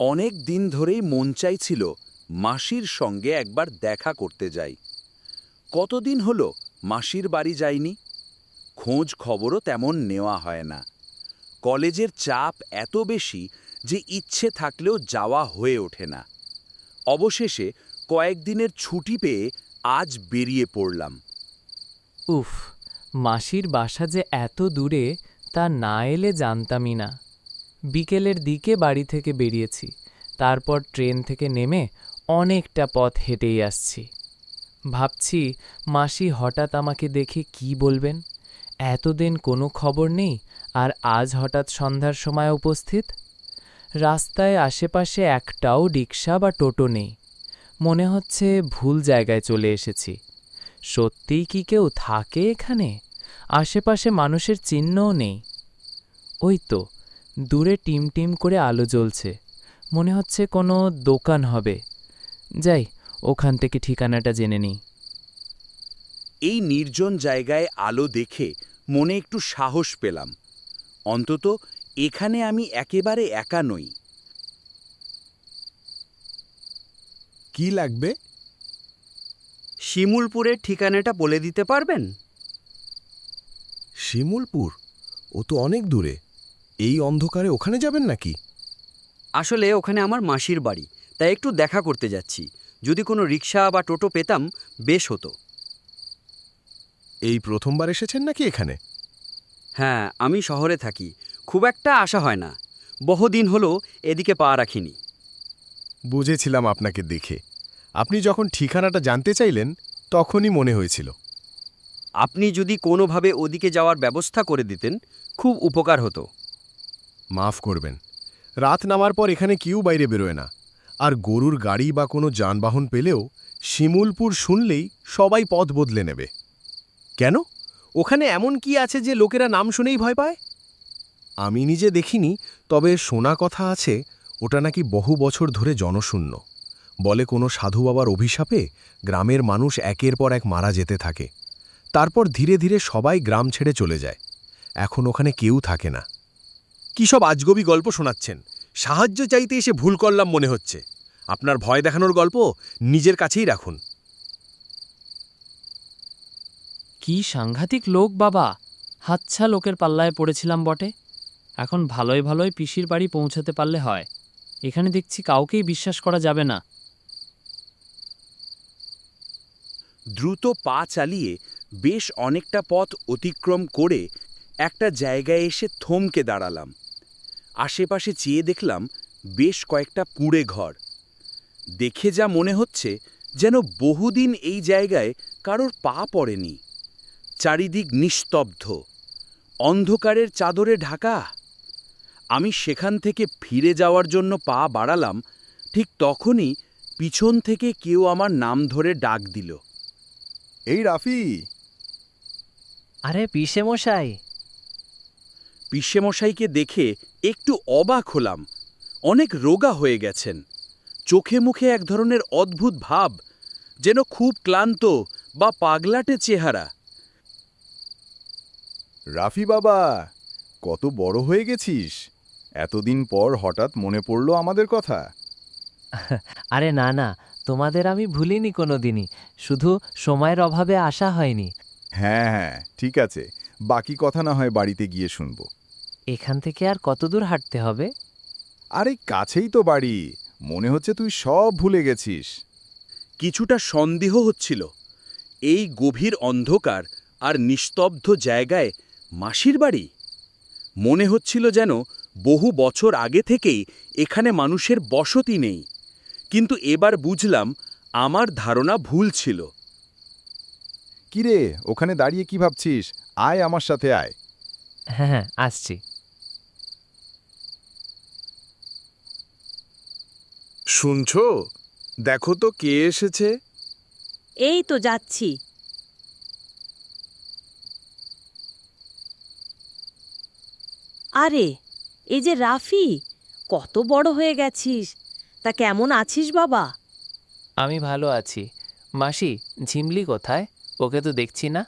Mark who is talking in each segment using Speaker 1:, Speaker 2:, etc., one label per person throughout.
Speaker 1: অনেক দিন ধরেই মন চাইছিল মাসির সঙ্গে একবার দেখা করতে যাই। কতদিন হলো মাসির বাড়ি যাইনি, খোঁজ খবরও তেমন নেওয়া হয় না। কলেজের চাপ এত বেশি যে ইচ্ছে থাকলেও যাওয়া হয়ে ওঠে না। অবশেষে কয়েকদিনের ছুটি পেয়ে আজ বেরিয়ে পড়লাম।
Speaker 2: উফ, মাসির বাসা যে এত দূরে তা না এলে জানতামই না। বিকেলের দিকে বাড়ি থেকে বেরিয়েছি, তারপর ট্রেন থেকে নেমে অনেকটা পথ হেঁটেই আসছি। ভাবছি মাসি হঠাৎ আমাকে দেখে কি বলবেন। এতদিন কোনো খবর নেই, আর আজ হঠাৎ সন্ধ্যার সময় উপস্থিত। রাস্তায় আশেপাশে একটাও রিক্সা বা টোটো নেই। মনে হচ্ছে ভুল জায়গায় চলে এসেছি। সত্যিই কি কেউ থাকে এখানে? আশেপাশে মানুষের চিহ্নও নেই। ওই তো দূরে টিম টিম করে আলো জ্বলছে, মনে হচ্ছে কোনো দোকান হবে। যাই, ওখান থেকে ঠিকানাটা জেনে নিই।
Speaker 1: এই নির্জন জায়গায় আলো দেখে মনে একটু সাহস পেলাম। অন্তত এখানে আমি একেবারে একা নই।
Speaker 3: কি লাগবে?
Speaker 4: শিমুলপুরের ঠিকানাটা বলে দিতে পারবেন?
Speaker 3: শিমুলপুর? ও তো অনেক দূরে। এই অন্ধকারে ওখানে যাবেন নাকি?
Speaker 4: আসলে ওখানে আমার মাসির বাড়ি, তাই একটু দেখা করতে যাচ্ছি। যদি কোনো রিক্সা বা টোটো পেতাম বেশ হতো।
Speaker 3: এই প্রথমবার এসেছেন নাকি এখানে?
Speaker 4: হ্যাঁ, আমি শহরে থাকি, খুব একটা আসা হয় না। বহুদিন হলো এদিকে পা রাখিনি।
Speaker 3: বুঝেছিলাম আপনাকে দেখে। আপনি যখন ঠিকানাটা জানতে চাইলেন তখনই মনে হয়েছিল।
Speaker 4: আপনি যদি কোনোভাবে ওদিকে যাওয়ার ব্যবস্থা করে দিতেন খুব উপকার হতো।
Speaker 3: মাফ করবেন, রাত নামার পর এখানে কেউ বাইরে বেরোয় না। আর গরুর গাড়ি বা কোনো যানবাহন পেলেও শিমুলপুর শুনলেই সবাই পথ বদলে নেবে। কেন? ওখানে এমন কি আছে যে লোকেরা নাম শুনেই ভয় পায়? আমি নিজে দেখিনি, তবে শোনা কথা আছে ওটা নাকি বহু বছর ধরে জনশূন্য। বলে কোনো সাধু বাবার অভিশাপে গ্রামের মানুষ একের পর এক মারা যেতে থাকে। তারপর ধীরে ধীরে সবাই গ্রাম ছেড়ে চলে যায়। এখন ওখানে কেউ থাকে না। কি সব আজগবি গল্প শোনাচ্ছেন? সাহায্য চাইতে এসে ভুল করলাম মনে হচ্ছে। আপনার ভয় দেখানোর গল্প নিজের কাছেই রাখুন।
Speaker 2: কি সাংঘাতিক লোক বাবা! হাচ্ছা লোকের পাল্লায় পড়েছিলাম বটে। এখন ভালোই ভালোই পিসির বাড়ি পৌঁছাতে পারলে হয়। এখানে দেখছি কাউকেই বিশ্বাস করা যাবে না।
Speaker 1: দ্রুত পা চালিয়ে বেশ অনেকটা পথ অতিক্রম করে একটা জায়গায় এসে থমকে দাঁড়ালাম। আশেপাশে চেয়ে দেখলাম বেশ কয়েকটা কুঁড়ে ঘর। দেখে যা মনে হচ্ছে যেন বহুদিন এই জায়গায় কারোর পা পড়েনি। চারিদিক নিস্তব্ধ, অন্ধকারের চাদরে ঢাকা। আমি সেখান থেকে ফিরে যাওয়ার জন্য পা বাড়ালাম, ঠিক তখনই পিছন থেকে কেউ আমার নাম ধরে ডাক দিল।
Speaker 5: এই রাফি!
Speaker 2: আরে পিসে মশাই!
Speaker 1: পিসেমশাইকে দেখে একটু অবাক হলাম। অনেক রোগা হয়ে গেছেন, চোখে মুখে এক ধরনের অদ্ভুত ভাব, যেন খুব ক্লান্ত বা পাগলাটে চেহারা।
Speaker 5: রাফি বাবা, কত বড় হয়ে গেছিস! এতদিন পর হঠাৎ মনে পড়লো আমাদের কথা।
Speaker 6: আরে না না, তোমাদের আমি ভুলিনি কোনোদিনই, শুধু সময়ের অভাবে আসা হয়নি।
Speaker 5: হ্যাঁ হ্যাঁ, ঠিক আছে, বাকি কথা না হয় বাড়িতে গিয়ে শুনবো।
Speaker 6: এখান থেকে আর কত দূর হাঁটতে হবে?
Speaker 5: আরে কাছেই তো বাড়ি, মনে হচ্ছে তুই সব ভুলে গেছিস।
Speaker 1: কিছুটা সন্দেহ হচ্ছিল, এই গভীর অন্ধকার আর নিস্তব্ধ জায়গায় মাসির বাড়ি। মনে হচ্ছিল যেন বহু বছর আগে থেকেই এখানে মানুষের বসতি নেই। কিন্তু এবার বুঝলাম আমার ধারণা ভুল ছিল।
Speaker 5: কিরে, ওখানে দাঁড়িয়ে কি ভাবছিস? আয় আমার সাথে আয়।
Speaker 6: হ্যাঁ হ্যাঁ, আসছি।
Speaker 3: শুনছো? দেখো তো কে এসেছে।
Speaker 7: এই তো যাচ্ছি। আরে, এই যে রাফি, কত বড় হয়ে গেছিস! তা কেমন আছিস বাবা?
Speaker 2: আমি ভালো আছি। মাসি, ঝিমলি কোথায়? ওকে তো দেখছি না।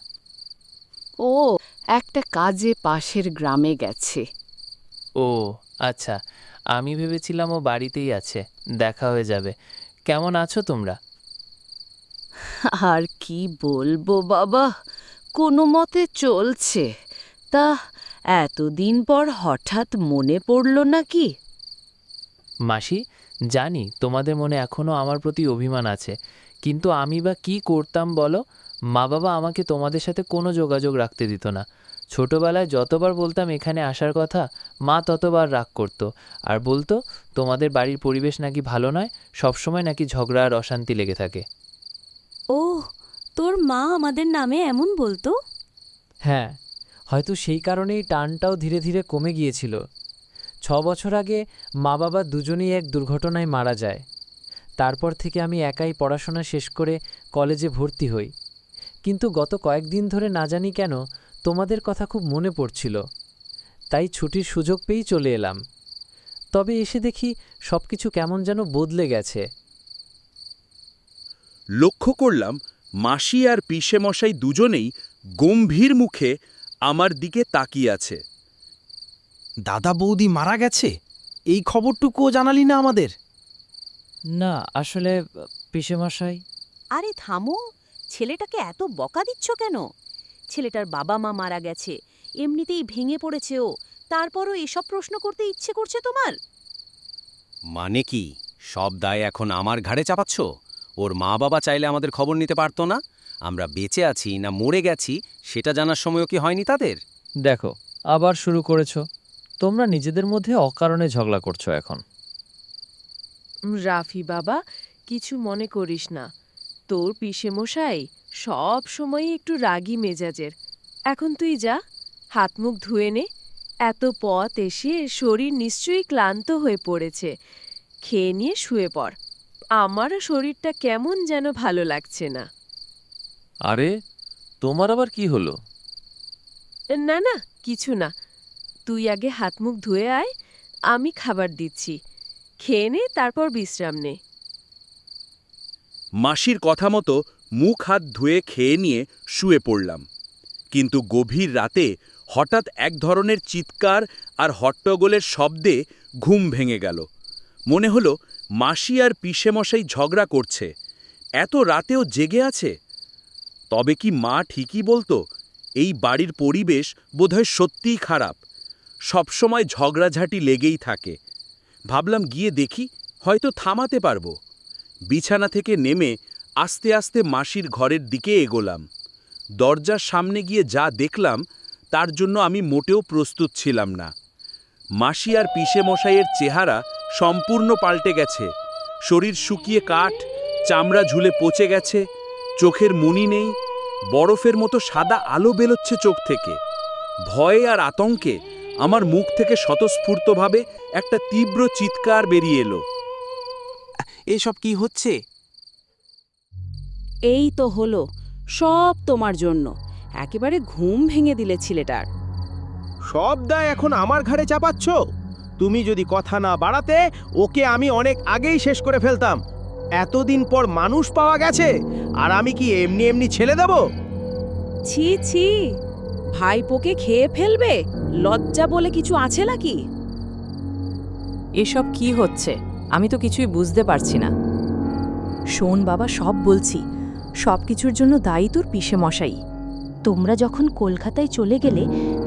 Speaker 8: ও একটা কাজে পাশের গ্রামে গেছে।
Speaker 2: ও আচ্ছা, আমি ভেবেছিলাম ও বাড়িতেই আছে, দেখা হয়ে যাবে। কেমন আছো তোমরা?
Speaker 7: আর কি বলবো বাবা, কোনো মতে চলছে। তা এতদিন পর হঠাৎ মনে পড়ল নাকি?
Speaker 2: মাসি, জানি তোমাদের মনে এখনও আমার প্রতি অভিমান আছে, কিন্তু আমি বা কি করতাম বলো? মা বাবা আমাকে তোমাদের সাথে কোনো যোগাযোগ রাখতে দিত না। ছোটবেলায় যতবার বলতাম এখানে আসার কথা, মা ততবার রাগ করতো আর বলতো তোমাদের বাড়ির পরিবেশ নাকি ভালো নয়, সবসময় নাকি ঝগড়া আর অশান্তি লেগে থাকে।
Speaker 8: ও, তোর মা আমাদের নামে এমন বলতো?
Speaker 6: হ্যাঁ, হয়তো সেই কারণেই টানটাও ধীরে ধীরে কমে গিয়েছিল। 6 বছর আগে মা বাবা দুজনেই এক দুর্ঘটনায় মারা যায়। তারপর থেকে আমি একাই পড়াশোনা শেষ করে কলেজে ভর্তি হই। কিন্তু গত কয়েকদিন ধরে না জানি কেন তোমাদের কথা খুব মনে পড়ছিল, তাই ছুটির সুযোগ পেয়েই চলে এলাম। তবে এসে দেখি সবকিছু কেমন যেন বদলে গেছে।
Speaker 1: লক্ষ্য করলাম মাসি আর পিসেমশাই দুজনেই গম্ভীর মুখে আমার দিকে তাকিয়ে আছে।
Speaker 9: দাদা বৌদি মারা গেছে, এই খবরটুকুও জানালি না আমাদের?
Speaker 6: না, আসলে পিসেমশাই।
Speaker 7: আরে থামো, ছেলেটাকে এত বকা দিচ্ছ কেন? ছেলেটার বাবা মা মারা গেছে, এমনিতেই ভেঙে পড়েছে ও, তারপরও এসব প্রশ্ন করতে ইচ্ছে করছে তোমার?
Speaker 10: মানে কি, সব দায় এখন আমার ঘাড়ে চাপাচ্ছ? ওর মা বাবা চাইলে আমাদের খবর নিতে পারতো না? আমরা বেঁচে আছি না মরে গেছি সেটা জানার সময়ও কি হয়নি তাদের?
Speaker 6: দেখো, আবার শুরু করেছো। তোমরা নিজেদের মধ্যে অকারণে ঝগড়া করছো এখন।
Speaker 11: রাফি বাবা, কিছু মনে করিস না। তোর পিসেমশাই সব সময়ই একটু রাগী মেজাজের। এখন তুই যা, হাত মুখ ধুয়ে নে। এত পথ এসে শরীর নিশ্চয়ই ক্লান্ত হয়ে পড়েছে। খেয়ে নিয়ে শুয়ে পড়। আমারও শরীরটা কেমন যেন ভালো লাগছে না।
Speaker 12: আরে, তোমার আবার কি হলো?
Speaker 11: না না, কিছু না। তুই আগে হাত মুখ ধুয়ে আয়, আমি খাবার দিচ্ছি। খেয়ে নে, তারপর বিশ্রাম নে।
Speaker 1: মাসির কথা মতো মুখ হাত ধুয়ে খেয়ে নিয়ে শুয়ে পড়লাম। কিন্তু গভীর রাতে হঠাৎ এক ধরনের চিৎকার আর হট্টগোলের শব্দে ঘুম ভেঙে গেল। মনে হলো মাসি আর পিসেমশাই ঝগড়া করছে, এত রাতেও জেগে আছে। তবে কি মা ঠিকই বলতো? এই বাড়ির পরিবেশ বোধহয় সত্যিই খারাপ, সবসময় ঝগড়াঝাঁটি লেগেই থাকে। ভাবলাম গিয়ে দেখি, হয়তো থামাতে পারবো। বিছানা থেকে নেমে আস্তে আস্তে মাসির ঘরের দিকে এগোলাম। দরজার সামনে গিয়ে যা দেখলাম তার জন্য আমি মোটেও প্রস্তুত ছিলাম না। মাসি আর পিসেমশাইয়ের চেহারা সম্পূর্ণ পাল্টে গেছে। শরীর শুকিয়ে কাঠ, চামড়া ঝুলে পচে গেছে, চোখের মনি নেই, বরফের মতো সাদা আলো বেরোচ্ছে চোখ থেকে। ভয়ে আর আতঙ্কে আমার মুখ থেকে স্বতঃস্ফূর্তভাবে একটা তীব্র চিৎকার বেরিয়ে এলো।
Speaker 9: এসব কি হচ্ছে?
Speaker 8: এই তো হলো, সব তোমার জন্য। একেবারে ঘুম ভেঙে দিলে ছেলেটার।
Speaker 9: সব দায় এখন আমার ঘাড়ে চাপাচ্ছ? তুমি যদি কথা না বাড়াতে, ওকে আমি অনেক আগেই শেষ করে ফেলতাম। এতদিন পর মানুষ পাওয়া গেছে, আর আমি কি এমনি এমনি ছেড়ে দেব?
Speaker 8: ছি ছি, ভাইপোকে খেয়ে ফেলবে? লজ্জা বলে কিছু আছে নাকি?
Speaker 13: এসব কি হচ্ছে? আমি তো কিছুই বুঝতে পারছি না। শোন বাবা, সব বলছি। সব কিছুর জন্য দায়ী তোর পিসেমশাই।
Speaker 14: তোমরা যখন কলকাতায় চলে গেলে,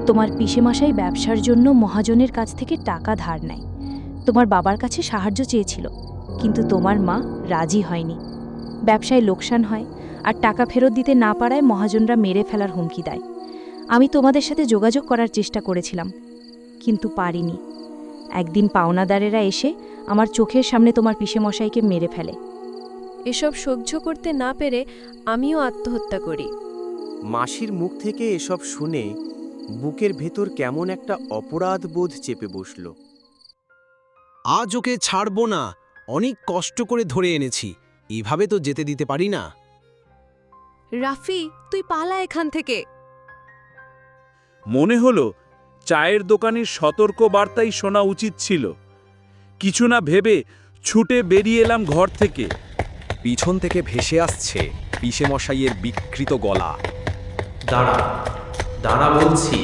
Speaker 14: তোমার পিসেমশাই ব্যবসার জন্য মহাজনের কাছ থেকে টাকা ধার নেয়। তোমার বাবার কাছে সাহায্য চেয়েছিল, কিন্তু তোমার মা রাজি হয়নি। ব্যবসায় লোকসান হয়, আর টাকা ফেরত দিতে না পারায় মহাজনরা মেরে ফেলার হুমকি দেয়। আমি তোমাদের সাথে যোগাযোগ করার চেষ্টা করেছিলাম, কিন্তু পারিনি। একদিন পাওনাদারেরা এসে আমার চোখের সামনে তোমার পিসেমশাইকে মেরে ফেলে।
Speaker 11: এসব সহ্য করতে না পেরে আমিও আত্মহত্যা করি।
Speaker 15: মাসির মুখ থেকে এসব শুনে বুকের ভেতর কেমন একটা অপরাধ বোধ চেপে বসল।
Speaker 9: আজ ওকে ছাড়বো না, অনেক কষ্ট করে ধরে এনেছি, এভাবে তো যেতে দিতে পারি না।
Speaker 11: রাফি, তুই পালা এখান থেকে।
Speaker 1: মনে হলো চায়ের দোকানের সতর্ক বার্তাই শোনা উচিত ছিল। কিছু না ভেবে ছুটে বেরিয়ে এলাম ঘর থেকে।
Speaker 10: পিছন থেকে ভেসে আসছে পিসেমশাইয়ের বিকৃত গলা।
Speaker 16: দাঁড়া দাঁড়া বলছি,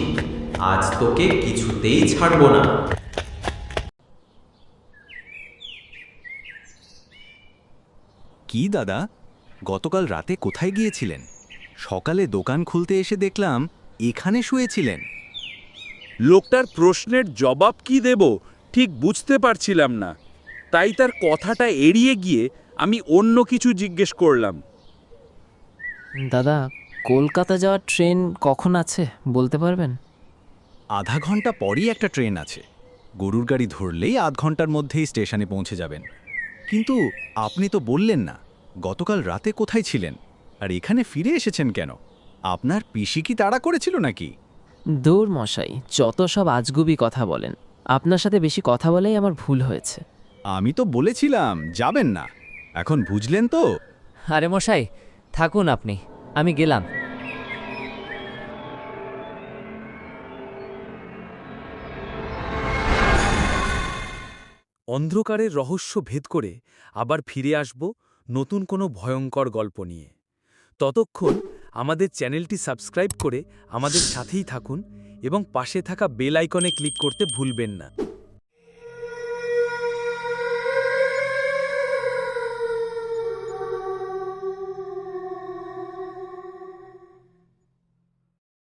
Speaker 16: আজ তোকে কিছুতেই ছাড়বো না।
Speaker 17: কি দাদা, গতকাল রাতে কোথায় গিয়েছিলেন? সকালে দোকান খুলতে এসে দেখলাম এখানে শুয়েছিলেন।
Speaker 1: লোকটার প্রশ্নের জবাব কি দেব ঠিক বুঝতে পারছিলাম না, তাই তার কথাটা এড়িয়ে গিয়ে আমি অন্য কিছু জিজ্ঞেস করলাম।
Speaker 6: দাদা, কলকাতা যাওয়ার ট্রেন কখন আছে বলতে পারবেন?
Speaker 17: আধা ঘন্টা পরই একটা ট্রেন আছে। গরুর গাড়ি ধরলেই আধ ঘন্টার মধ্যেই স্টেশনে পৌঁছে যাবেন। কিন্তু আপনি তো বললেন না গতকাল রাতে কোথায় ছিলেন, আর এখানে ফিরে এসেছেন কেন? আপনার পিসি কি তাড়া করেছিল নাকি?
Speaker 6: দৌড় মশাই, যত সব আজগুবি কথা বলেন। আপনার সাথে বেশি কথা বলেই আমার ভুল হয়েছে।
Speaker 17: আমি তো বলেছিলাম যাবেন না, এখন বুঝলেন তো?
Speaker 6: আরে মশাই, থাকুন আপনি, আমি গেলাম।
Speaker 1: অন্ধকারের রহস্য ভেদ করে আবার ফিরে আসব নতুন কোনো ভয়ঙ্কর গল্প নিয়ে। ততক্ষণ আমাদের চ্যানেলটি সাবস্ক্রাইব করে আমাদের সাথেই থাকুন এবং পাশে থাকা বেল আইকনে ক্লিক করতে ভুলবেন না।